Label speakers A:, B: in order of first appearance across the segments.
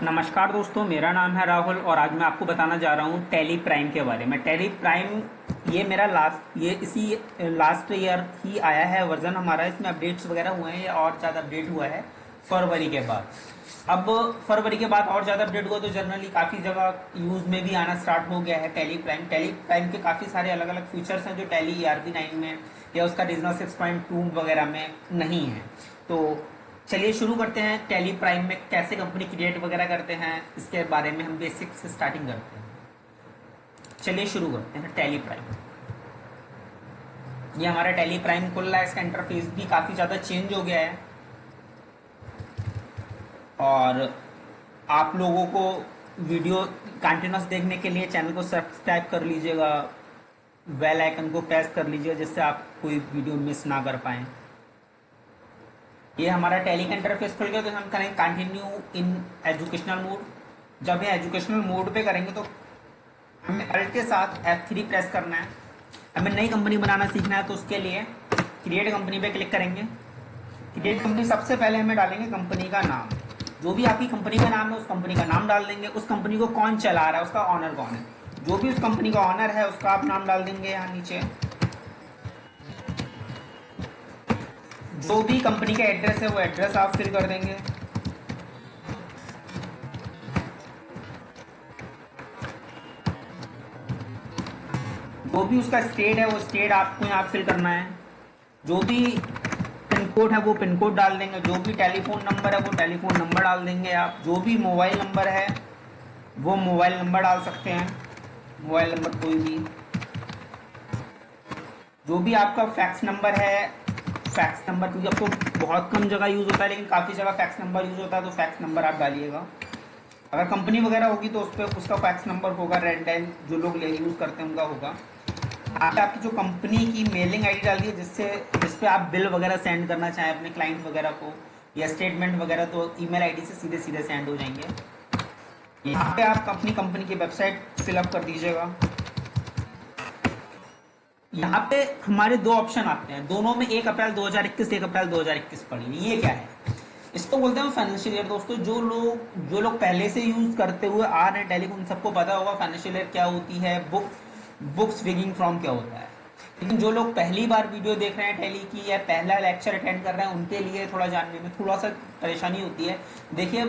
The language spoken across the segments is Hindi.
A: नमस्कार दोस्तों, मेरा नाम है राहुल और आज मैं आपको बताना जा रहा हूँ टैली प्राइम के बारे में। टैली प्राइम ये मेरा इसी लास्ट ईयर ही आया है वर्जन हमारा। इसमें अपडेट्स वगैरह हुए हैं और ज़्यादा अपडेट हुआ है फरवरी के बाद। अब फरवरी के बाद और ज़्यादा अपडेट हुआ तो जनरली काफ़ी जगह यूज़ में भी आना स्टार्ट हो गया है टैली प्राइम। टैली प्राइम के काफ़ी सारे अलग अलग फीचर्स हैं जो टैली ERP9 में या उसका रीजनल 6.2 वगैरह में नहीं है। तो चलिए शुरू करते हैं। टैली प्राइम में कैसे कंपनी क्रिएट वगैरह करते हैं इसके बारे में हम बेसिक से स्टार्टिंग करते हैं। चलिए शुरू करते हैं टैली प्राइम। ये हमारा टैली प्राइम खुल रहा है। इसका इंटरफेस भी काफ़ी ज़्यादा चेंज हो गया है और आप लोगों को वीडियो कंटिन्यूस देखने के लिए चैनल को सब्सक्राइब कर लीजिएगा, बेल आइकन को प्रेस कर लीजिएगा जिससे आप कोई वीडियो मिस ना कर पाएँ। ये हमारा टैली का इंटरफेस खुल गया तो हम करेंगे कंटिन्यू इन एजुकेशनल मोड। जब ये एजुकेशनल मोड पे करेंगे तो हमें अल्ट के साथ F3 प्रेस करना है। हमें नई कंपनी बनाना सीखना है तो उसके लिए क्रिएट कंपनी पे क्लिक करेंगे। क्रिएट कंपनी सबसे पहले हमें डालेंगे कंपनी का नाम। जो भी आपकी कंपनी का नाम है उस कंपनी का नाम डाल देंगे। उस कंपनी को कौन चला रहा है, उसका ऑनर कौन है, जो भी उस कंपनी का ऑनर है उसका आप नाम डाल देंगे। यहाँ नीचे जो भी कंपनी का एड्रेस है वो एड्रेस आप फिल कर देंगे। जो भी उसका स्टेट है वो स्टेट आपको यहाँ फिल करना है। जो भी पिन कोड है वो पिन कोड डाल देंगे। जो भी टेलीफोन नंबर है वो टेलीफोन नंबर डाल देंगे आप। जो भी मोबाइल नंबर है वो मोबाइल नंबर डाल सकते हैं, मोबाइल नंबर कोई भी। जो भी आपका फैक्स नंबर है, फैक्स नंबर, क्योंकि आपको बहुत कम जगह यूज़ होता है लेकिन काफ़ी जगह फैक्स नंबर यूज़ होता है तो फैक्स नंबर आप डालिएगा। अगर कंपनी वगैरह होगी तो उस पर उसका फैक्स नंबर होगा, रेड टाइम जो लोग यूज़ करते हैं उनका होगा। आपकी जो कंपनी की मेलिंग आईडी डाल दी जिस पे आप बिल वगैरह सेंड करना चाहें अपने क्लाइंट वगैरह को या स्टेटमेंट वगैरह, तो ईमेल आईडी से सीधे सीधे सेंड हो जाएंगे। यहाँ पे आप अपनी कंपनी की वेबसाइट फिलअप कर दीजिएगा। यहाँ पे हमारे दो ऑप्शन आते हैं, दोनों में 1 अप्रैल 2021 1 अप्रैल 2021 पड़ी। ये क्या है? इसको बोलते हैं फाइनेंशियल ईयर। दोस्तों जो लोग पहले से यूज करते हुए आ रहे हैं टैली को उन सबको पता होगा फाइनेंशियल ईयर क्या होती है, बुक्स फिगिंग फ्रॉम क्या होता है। लेकिन जो लोग पहली बार वीडियो देख रहे हैं टैली की या पहला लेक्चर अटेंड कर रहे हैं उनके लिए थोड़ा जानने में थोड़ा सा परेशानी होती है। देखिए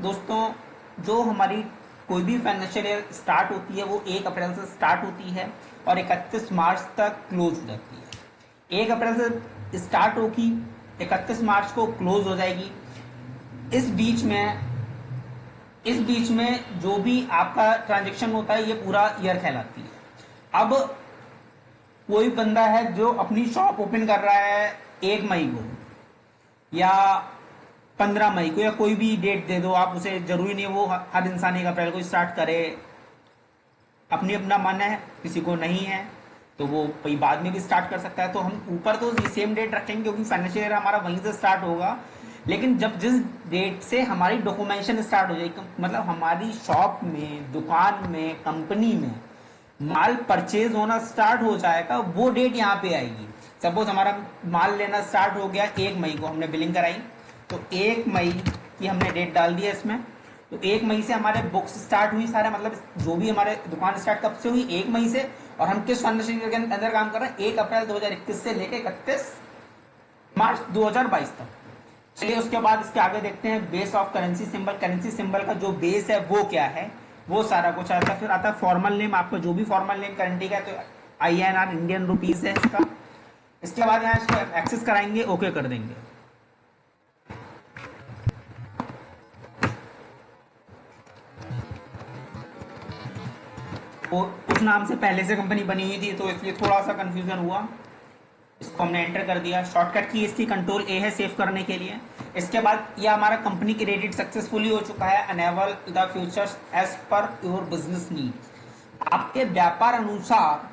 A: दोस्तों, जो हमारी कोई भी फाइनेंशियल ईयर स्टार्ट होती है वो 1 अप्रैल से स्टार्ट होती है और 31 मार्च तक क्लोज हो जाती है। 1 अप्रैल से स्टार्ट होगी, 31 मार्च को क्लोज हो जाएगी। इस बीच में जो भी आपका ट्रांजेक्शन होता है ये पूरा ईयर कहलाती है। अब कोई बंदा है जो अपनी शॉप ओपन कर रहा है 1 मई को या 15 मई को या कोई भी डेट दे दो आप उसे, जरूरी नहीं वो हर इंसान 1 अप्रैल को स्टार्ट करे। अपनी अपना मन है, किसी को नहीं है तो वो कोई बाद में भी स्टार्ट कर सकता है। तो हम ऊपर तो सेम डेट रखेंगे क्योंकि फाइनेंशियल ईयर हमारा वहीं से स्टार्ट होगा। लेकिन जिस डेट से हमारी डॉक्यूमेंटेशन स्टार्ट हो जाएगी, मतलब हमारी शॉप में, दुकान में, कंपनी में माल परचेज होना स्टार्ट हो जाएगा, वो डेट यहाँ पे आएगी। सपोज हमारा माल लेना स्टार्ट हो गया 1 मई को, हमने बिलिंग कराई तो 1 मई की हमने डेट डाल दी है इसमें। तो 1 मई से हमारे बुक्स स्टार्ट हुई सारे, मतलब जो भी हमारे दुकान स्टार्ट कब से हुई 1 मई से, और हम किस फाइनेंशियल ईयर के अंदर काम कर रहे हैं 1 अप्रैल 2021 से लेके 31 मार्च 2022 तक। चलिए उसके बाद इसके आगे देखते हैं base of currency symbol. Currency symbol का जो बेस है वो क्या है, वो सारा कुछ आता है। फिर आता है फॉर्मल नेम, आपका जो भी फॉर्मल नेम करेंटी का है तो INR इंडियन रुपीज है इसका। इसके बाद यहाँ इसको एक्सेस कराएंगे, ओके कर देंगे। वो उस नाम से पहले से कंपनी बनी हुई थी तो इसलिए थोड़ा सा कंफ्यूजन हुआ। इसको हमने एंटर कर दिया। शॉर्टकट की इसकी कंट्रोल A है सेव करने के लिए। इसके बाद ये हमारा कंपनी क्रेडिट सक्सेसफुली हो चुका है। Enable the futures as per your business need. आपके व्यापार अनुसार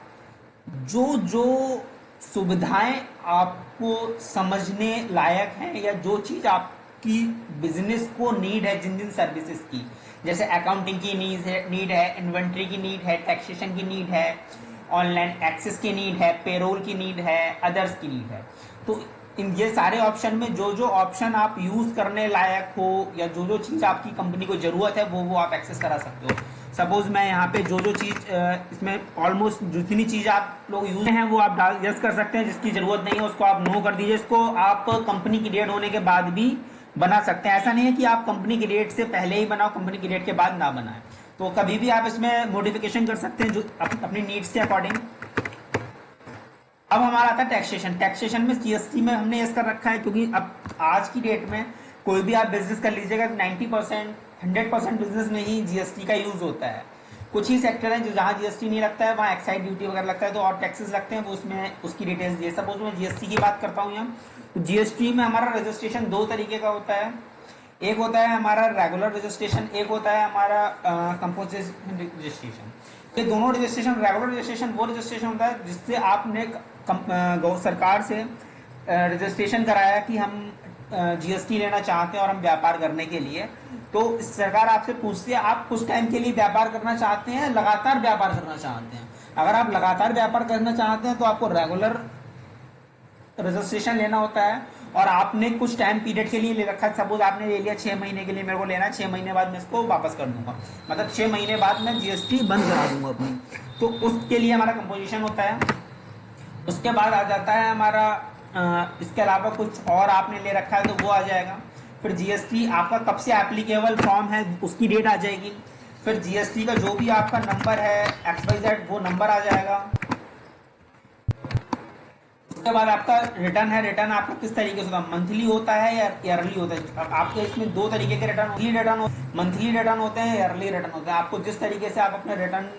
A: जो जो सुविधाएं आपको समझने लायक हैं या जो चीज आपकी बिजनेस को नीड है, जिन जिन सर्विसेज की, जैसे अकाउंटिंग की नीड है, इन्वेंट्री की नीड है, टैक्सेशन की नीड है, ऑनलाइन एक्सेस की नीड है, पेरोल की नीड है, अदर्स की नीड है, तो इन ये सारे ऑप्शन में जो जो ऑप्शन आप यूज करने लायक हो या जो जो चीज आपकी कंपनी को जरूरत है वो आप एक्सेस करा सकते हो। सपोज मैं यहाँ पे जो जो चीज इसमें ऑलमोस्ट जितनी चीज आप लोग यूज हैं वो आप डाल यस कर सकते हैं, जिसकी जरूरत नहीं है उसको आप नो कर दीजिए। इसको आप कंपनी की डेट होने के बाद भी बना सकते हैं, ऐसा नहीं है कि आप कंपनी की डेट से पहले ही बनाओ, कंपनी की डेट के बाद ना बनाए। तो कभी भी आप इसमें मॉडिफिकेशन कर सकते हैं जो अपनी नीड्स के अकॉर्डिंग। अब हमारा आता है टैक्सेशन। टैक्सेशन में जीएसटी में हमने यस कर रखा है क्योंकि अब आज की डेट में कोई भी आप बिजनेस कर लीजिएगा 90% 100% बिजनेस में ही जीएसटी का यूज होता है। कुछ ही सेक्टर हैं जो जहां जीएसटी नहीं लगता है, वहां एक्साइज ड्यूटी वगैरह लगता है तो और टैक्सेस लगते हैं, वो उसमें उसकी डिटेल्स दिए। सपोज मैं जीएसटी की बात करता हूँ यहाँ, तो जीएसटी में हमारा रजिस्ट्रेशन दो तरीके का होता है। एक होता है हमारा रेगुलर रजिस्ट्रेशन, एक होता है हमारा कंपोजिशन रजिस्ट्रेशन। ये दोनों रजिस्ट्रेशन, रेगुलर रजिस्ट्रेशन वो रजिस्ट्रेशन होता है जिससे आपने सरकार से रजिस्ट्रेशन कराया कि हम जीएसटी लेना चाहते हैं और हम व्यापार करने के लिए। तो सरकार आपसे पूछती है आप कुछ टाइम के लिए व्यापार करना चाहते हैं, लगातार व्यापार करना चाहते हैं। अगर आप लगातार व्यापार करना चाहते हैं तो आपको रेगुलर रजिस्ट्रेशन लेना होता है और आपने कुछ टाइम पीरियड के लिए ले रखा है। सपोज आपने ले लिया 6 महीने के लिए, मेरे को लेना है 6 महीने बाद मैं इसको वापस कर दूंगा, मतलब 6 महीने बाद मैं जीएसटी बंद करा दूंगा अपनी, तो उसके लिए हमारा कंपोजिशन होता है। उसके बाद आ जाता है हमारा इसके अलावा कुछ और आपने ले रखा है तो वो आ जाएगा। फिर जीएसटी आपका कब से एप्लीकेबल फॉर्म है उसकी डेट आ जाएगी। फिर जीएसटी का जो भी आपका नंबर है XYZ वो नंबर आ जाएगा। उसके बाद आपका रिटर्न है, रिटर्न आपका किस तरीके से होता है, मंथली होता है या ईयरली होता है। अब आपके इसमें दो तरीके के रिटर्न, मंथली रिटर्न होते हैं, ईयरली रिटर्न होते हैं। आपको जिस तरीके से आप अपने रिटर्न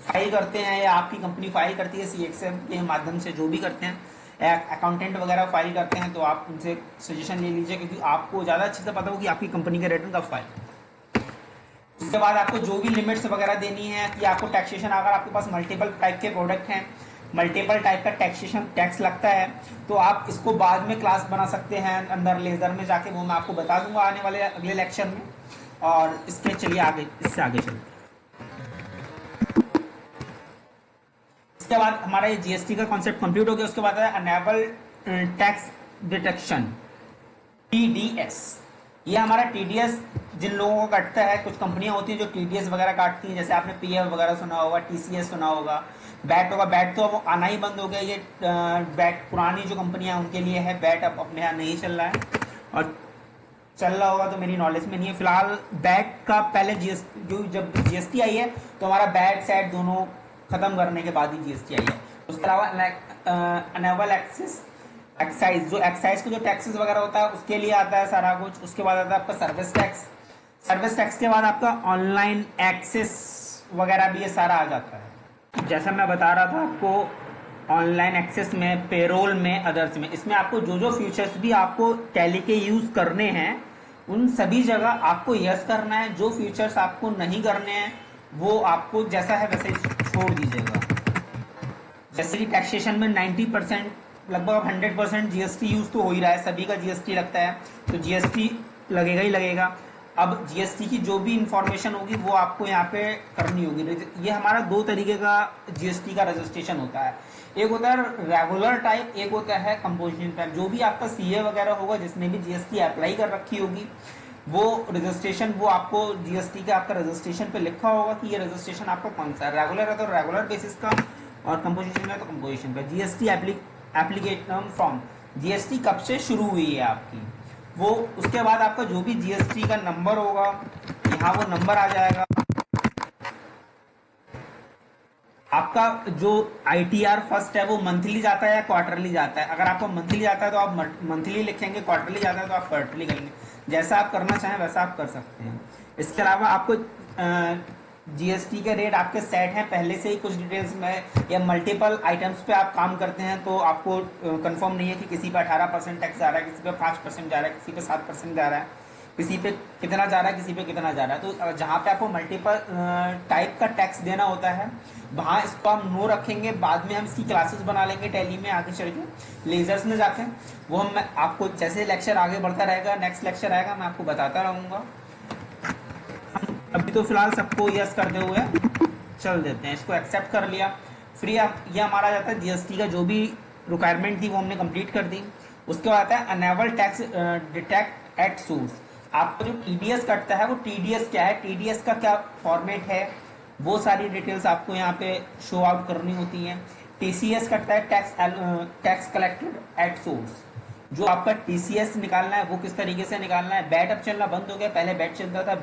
A: फाइल करते हैं या आपकी कंपनी फाइल करती है CXM के माध्यम से, जो भी करते हैं, अकाउंटेंट वगैरह फाइल करते हैं, तो आप उनसे सजेशन ले लीजिए क्योंकि आपको ज़्यादा अच्छे से पता हो कि आपकी कंपनी का रिटर्न कब फाइल। उसके बाद आपको जो भी लिमिट्स वगैरह देनी है कि आपको टैक्सेशन, अगर आपके पास मल्टीपल टाइप के प्रोडक्ट हैं, मल्टीपल टाइप का टैक्सेशन टैक्स लगता है तो आप इसको बाद में क्लास बना सकते हैं अंदर लेजर में जाके, वो मैं आपको बता दूंगा आने वाले अगले लेक्चर में। और इसके चलिए आगे, इससे आगे चलते। इसके बाद हमारा ये जीएसटी का कॉन्सेप्ट कंप्लीट हो गया। उसके बाद है अनेबल टैक्स डिटेक्शन, TDS। ये हमारा TDS जिन लोगों को काटता है, कुछ कंपनियां होती हैं जो TDS वगैरह काटती हैं, जैसे आपने PF वगैरह सुना होगा, TCS सुना होगा, बैट होगा। बैट तो अब आना ही बंद हो गया, ये बैट पुरानी जो कंपनियां उनके लिए है, बैट अब अपने यहाँ नहीं चल रहा है और चल रहा होगा तो मेरी नॉलेज में नहीं है फिलहाल। बैट का पहले जब जीएसटी आई है तो हमारा बैट सेट दोनों खत्म करने के बाद ही जीएसटी आई है। उसके अलावा अनेबल एक्साइज, जो एक्साइज का जो टैक्सेस वगैरह होता है उसके लिए आता है सारा कुछ। उसके बाद आता है आपका सर्विस टैक्स, सर्विस टैक्स के बाद आपका ऑनलाइन एक्सेस वगैरह भी ये सारा आ जाता है। जैसा मैं बता रहा था आपको ऑनलाइन एक्सेस में, पेरोल में, अदर्स में, इसमें आपको जो जो फीचर्स भी आपको टैली के यूज करने हैं उन सभी जगह आपको यस करना है। जो फीचर्स आपको नहीं करने हैं वो आपको जैसा है वैसे छोड़ दीजिएगा। जैसे कि टैक्सेशन में 90% लगभग 100% जीएसटी यूज तो हो ही रहा है, सभी का जीएसटी लगता है तो जीएसटी लगेगा ही लगेगा। अब जीएसटी की जो भी इंफॉर्मेशन होगी वो आपको यहाँ पे करनी होगी। ये हमारा दो तरीके का जीएसटी का रजिस्ट्रेशन होता है, एक होता है रेगुलर टाइप, एक होता है कंपोजिशन टाइप। जो भी आपका सीए वगैरह होगा जिसने भी जीएसटी अप्लाई कर रखी होगी वो रजिस्ट्रेशन, वो आपको जीएसटी के आपका रजिस्ट्रेशन पे लिखा होगा कि ये रजिस्ट्रेशन आपका कौन सा है। रेगुलर है तो रेगुलर बेसिस का और कंपोजिशन है तो कंपोजिशन का। जीएसटी एप्लीकेशन फॉर्म, जीएसटी कब से शुरू हुई है आपकी वो, उसके बाद आपका जो भी जीएसटी का नंबर होगा यहाँ वो नंबर आ जाएगा। आपका जो ITR फर्स्ट है वो मंथली जाता है या क्वार्टरली जाता है। अगर आपको मंथली जाता है तो आप मंथली लिखेंगे, क्वार्टरली जाता है तो आप क्वार्टरली करेंगे, जैसा आप करना चाहें वैसा आप कर सकते हैं। इसके अलावा आपको जीएसटी के रेट आपके सेट हैं पहले से ही कुछ डिटेल्स में, या मल्टीपल आइटम्स पे आप काम करते हैं तो आपको कंफर्म नहीं है कि किसी पे 18% टैक्स जा रहा है, किसी पे 5% जा रहा है, किसी पे 7% जा रहा है, किसी पे कितना जा रहा है, किसी पे कितना जा रहा है। तो जहाँ पे आपको मल्टीपल टाइप का टैक्स देना होता है वहाँ इसको हम नो रखेंगे, बाद में हम इसकी क्लासेस बना लेंगे टैली में आगे चल के लेजर्स में जाके। वो हम आपको जैसे लेक्चर आगे बढ़ता रहेगा, नेक्स्ट लेक्चर आएगा मैं आपको बताता रहूँगा। अभी तो फिलहाल सबको यस करते हुए चल देते हैं, इसको एक्सेप्ट कर लिया। फ्री ये हमारा जाता है जीएसटी का जो भी रिक्वायरमेंट थी वो हमने कंप्लीट कर दी। उसके बाद आता है enable tax detect at source. आपका जो टीडीएस कटता है वो टीडीएस क्या है, टीडीएस का क्या फॉर्मेट है, वो सारी डिटेल्स आपको यहाँ पे शो आउट करनी होती हैं। टीसीएस कटता है टैक्स कलेक्टेड एट सोर्स, जो आपका टीसीएस निकालना है वो किस तरीके से निकालना है। बैट अब चलना बंद हो गया, पहले बैट चलता था।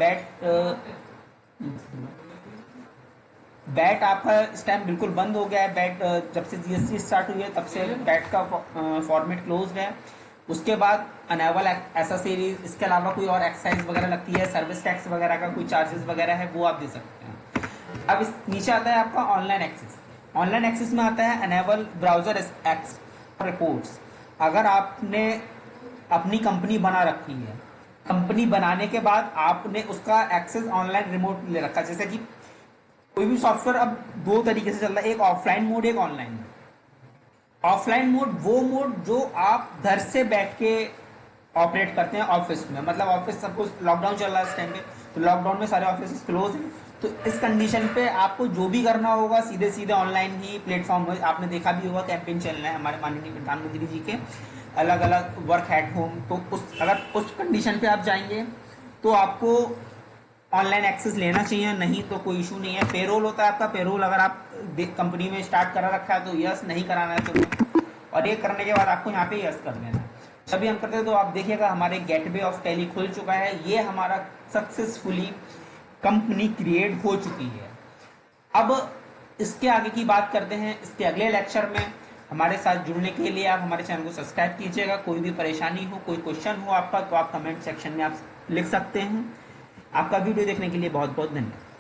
A: बैट आपका इस टाइम बिल्कुल बंद हो गया है। बैट जब से जीएसटी स्टार्ट हुई है तब से बैट का फॉर्मेट क्लोज्ड है। उसके बाद अनेबल एसेसरीज, इसके अलावा कोई और एक्साइज वगैरह लगती है, सर्विस टैक्स वगैरह का कोई चार्जेस वगैरह है वो आप दे सकते हैं। अब इस नीचे आता है आपका ऑनलाइन एक्सेस। ऑनलाइन एक्सेस में आता है अनेबल ब्राउजर एक्स रिपोर्ट्स। अगर आपने अपनी कंपनी बना रखी है, कंपनी बनाने के बाद आपने उसका एक्सेस ऑनलाइन रिमोट ले रखा, जैसे कि कोई भी सॉफ्टवेयर अब दो तरीके से चल रहा है, एक ऑफलाइन मोड, एक ऑनलाइन मोड। ऑफलाइन मोड वो मोड जो आप घर से बैठ के ऑपरेट करते हैं ऑफिस में, मतलब ऑफिस सपोज लॉकडाउन चल रहा है इस टाइम पे, तो लॉकडाउन में सारे ऑफिस क्लोज हैं, तो इस कंडीशन पे आपको जो भी करना होगा सीधे सीधे ऑनलाइन ही प्लेटफॉर्म में। आपने देखा भी होगा कैंपेन चल रहा है हमारे माननीय प्रधानमंत्री जी के, अलग अलग वर्क एट होम, तो अगर उस कंडीशन पे आप जाएंगे तो आपको ऑनलाइन एक्सेस लेना चाहिए, नहीं तो कोई इशू नहीं है। पेरोल होता है आपका, पेरोल अगर आप कंपनी में स्टार्ट करा रखा है तो यस, नहीं कराना है तो no। और ये करने के बाद आपको यहाँ पे यस कर देना है। सभी हम करते हैं तो आप देखिएगा हमारे गेटवे ऑफ टैली खुल चुका है। ये हमारा सक्सेसफुली कंपनी क्रिएट हो चुकी है। अब इसके आगे की बात करते हैं इसके अगले लेक्चर में। हमारे साथ जुड़ने के लिए आप हमारे चैनल को सब्सक्राइब कीजिएगा। कोई भी परेशानी हो, कोई क्वेश्चन हो आपका, तो आप कमेंट सेक्शन में आप लिख सकते हैं। आपका वीडियो देखने के लिए बहुत बहुत धन्यवाद।